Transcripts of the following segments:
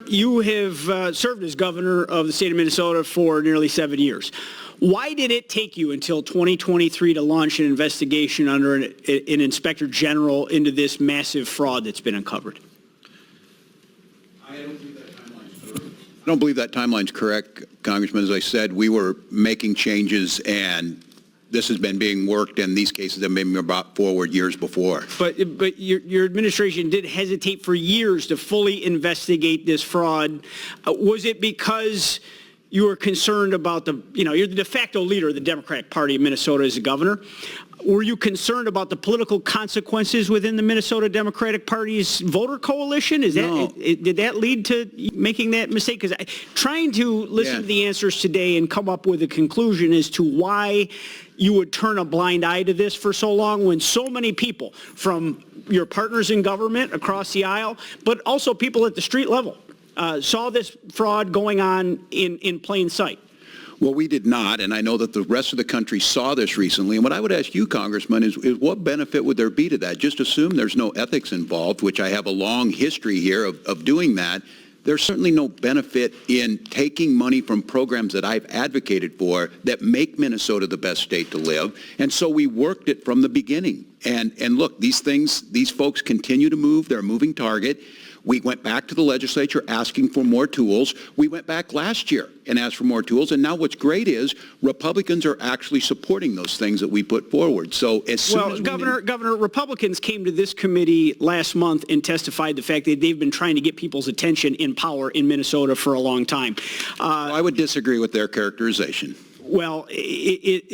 you have served as governor of the state of Minnesota for nearly 7 years. Why did it take you until 2023 to launch an investigation under an inspector general into this massive fraud that's been uncovered? I don't believe that timeline's correct, Congressman. As I said, we were making changes, and this has been being worked, and these cases have been brought forward years before. But your administration did hesitate for years to fully investigate this fraud. Was it because you were concerned about you're the de facto leader of the Democratic Party of Minnesota as a governor? Were you concerned about the political consequences within the Minnesota Democratic Party's voter coalition? Did that lead to making that mistake? Because trying to listen to the answers today and come up with a conclusion as to why you would turn a blind eye to this for so long when so many people from your partners in government across the aisle, but also people at the street level, saw this fraud going on in plain sight. Well, we did not, and I know that the rest of the country saw this recently. And what I would ask you, Congressman, is what benefit would there be to that? Just assume there's no ethics involved, which I have a long history here of doing that. There's certainly no benefit in taking money from programs that I've advocated for that make Minnesota the best state to live. And so we worked it from the beginning. And look, these folks continue to move. They're a moving target. We went back to the legislature asking for more tools. We went back last year and asked for more tools. And now what's great is Republicans are actually supporting those things that we put forward. So as soon as Governor, Republicans came to this committee last month and testified the fact that they've been trying to get people's attention in power in Minnesota for a long time. I would disagree with their characterization. Well,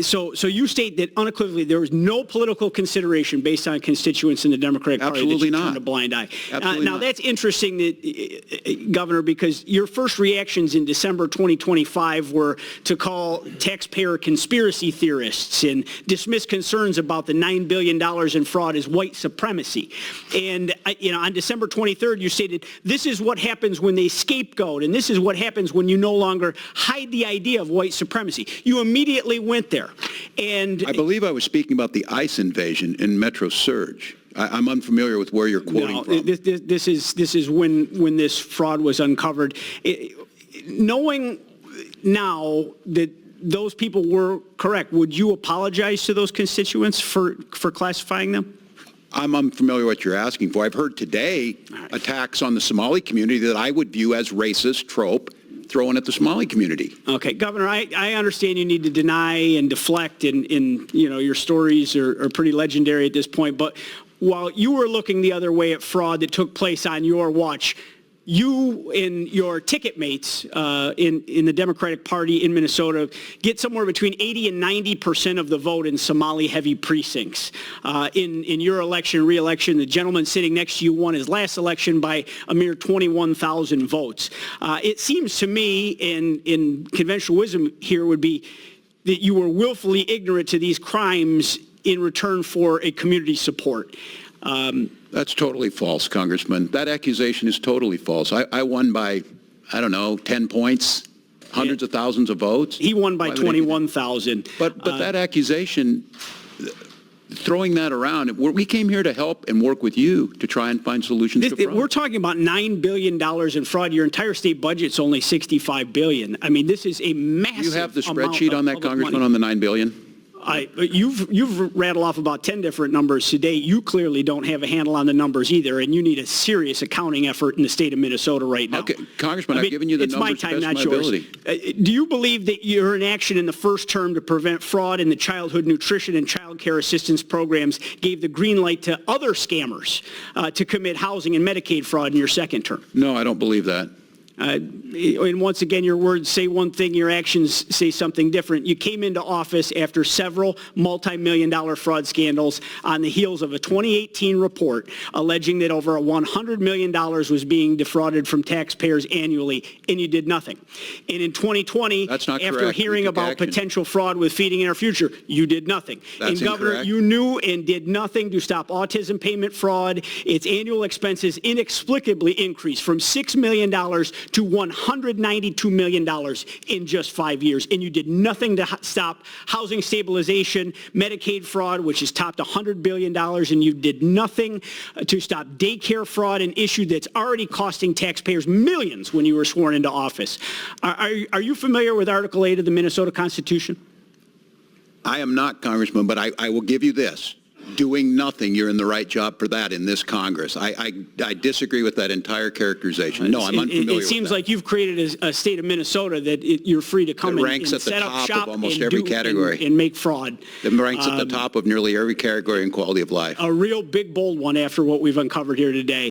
so you state that unequivocally there was no political consideration based on constituents in the Democratic Party. Absolutely that you not. Turned a blind eye. Absolutely now not. That's interesting, that, Governor, because your first reactions in December 2025 were to call taxpayer conspiracy theorists and dismiss concerns about the $9 billion in fraud as white supremacy. And on December 23rd, you stated this is what happens when they scapegoat, and this is what happens when you no longer hide the idea of white supremacy. You immediately went there. And I believe I was speaking about the ICE invasion in Metro Surge. I'm unfamiliar with where you're quoting from. This is when this fraud was uncovered. Knowing now that those people were correct, would you apologize to those constituents for classifying them? I'm unfamiliar with what you're asking for. I've heard today attacks on the Somali community that I would view as racist trope thrown at the Somali community. Okay, Governor, I understand you need to deny and deflect, and your stories are pretty legendary at this point, but while you were looking the other way at fraud that took place on your watch, you and your ticket mates in the Democratic Party in Minnesota get somewhere between 80 and 90% of the vote in Somali-heavy precincts. In your election, re-election, the gentleman sitting next to you won his last election by a mere 21,000 votes. It seems to me, in conventional wisdom here would be that you were willfully ignorant to these crimes in return for a community support. That's totally false, Congressman. That accusation is totally false. I won by, 10 points, hundreds of thousands of votes. He won by 21,000. But that accusation, throwing that around, we came here to help and work with you to try and find solutions to fraud. We're talking about $9 billion in fraud. Your entire state budget's only $65 billion. I mean, this is a massive. You have the spreadsheet on that, Congressman, on the $9 billion? You've rattled off about 10 different numbers today. You clearly don't have a handle on the numbers either, and you need a serious accounting effort in the state of Minnesota right now. Okay, Congressman, I've given you the numbers to the best of my ability. Do you believe that your inaction in the first term to prevent fraud in the childhood nutrition and child care assistance programs gave the green light to other scammers to commit housing and Medicaid fraud in your second term? No, I don't believe that. And once again, your words say one thing, your actions say something different. You came into office after several multi-million-dollar fraud scandals on the heels of a 2018 report alleging that over $100 million was being defrauded from taxpayers annually, and you did nothing. And in 2020, after hearing about potential fraud with Feeding Our Future, you did nothing. That's and Governor, incorrect. You knew and did nothing to stop autism payment fraud. Its annual expenses inexplicably increased from $6 million to $192 million in just 5 years. And you did nothing to stop housing stabilization, Medicaid fraud, which has topped $100 billion, and you did nothing to stop daycare fraud, an issue that's already costing taxpayers millions when you were sworn into office. Are you familiar with Article 8 of the Minnesota Constitution? I am not, Congressman, but I will give you this. Doing nothing, you're in the right job for that in this Congress. I disagree with that entire characterization. No, I'm unfamiliar with that. It seems like you've created a state of Minnesota that you're free to come and set up shop and make fraud. It ranks at the top of nearly every category in quality of life. A real big, bold one after what we've uncovered here today.